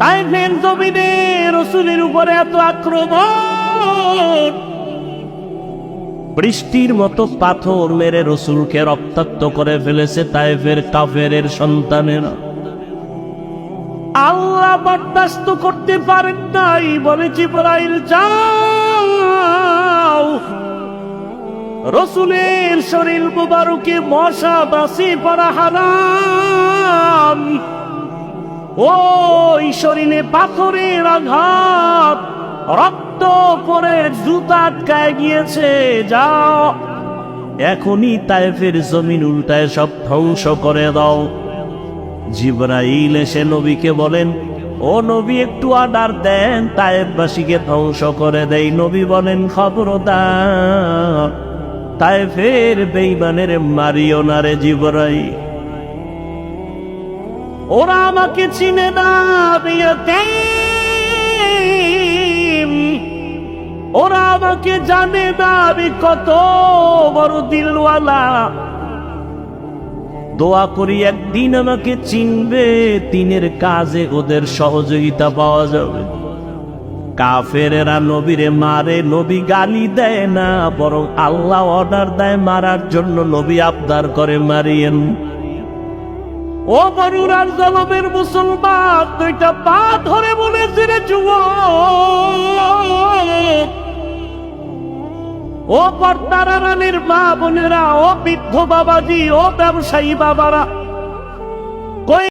তাইফের জমিনে রাসূলের উপরে এত আক্রমণ, বৃষ্টির মতো পাথর মেরে রাসূলকে রক্তাক্ত করে ফেলেছে তাইফের কাফেরের সন্তানেরা। আল্লাহ বরদাস্ত করতে পারেন নাই, বলে জিবরাইল যাও, রাসূলের শরীর মুবারকে মশা বাসি পড়া হারাম, ওই শরীরে পাথরের আঘাত, রক্ত পরে জুতা আটকায় গিয়েছে, যাও এখনই তায়েফের জমিন উল্টায় সব ধ্বংস করে দাও। জিবরাইল এসে নবীকে বলেন, ও নবী একটু অর্ডার দেন, তায়েফবাসীকে ধ্বংস করে দেই। নবী বলেন, খবরদার তায়েফের বেঈমানের মারিও না রে জিবরাইল, ওরা আমাকে চিনে না, ওরা আমাকে জানে না আমি কত বড় দিলওয়ালা। দোয়া করি একদিন আমাকে চিনবে, দিনের কাজে ওদের সহযোগিতা পাওয়া যাবে। কাফেরেরা নবীরে মারে, নবী গালি দেয় না, বরং আল্লাহ অর্ডার দেয় মারার জন্য, নবী আবদার করে মারিয়েন। ও বরুরার জলমের মুসলমান, দুইটা পা ধরে বলেছে রে যুবক, ও পর্দার আড়ালের মা বোনেরা, ও বৃদ্ধ বাবাজি, ও ব্যবসায়ী বাবারা,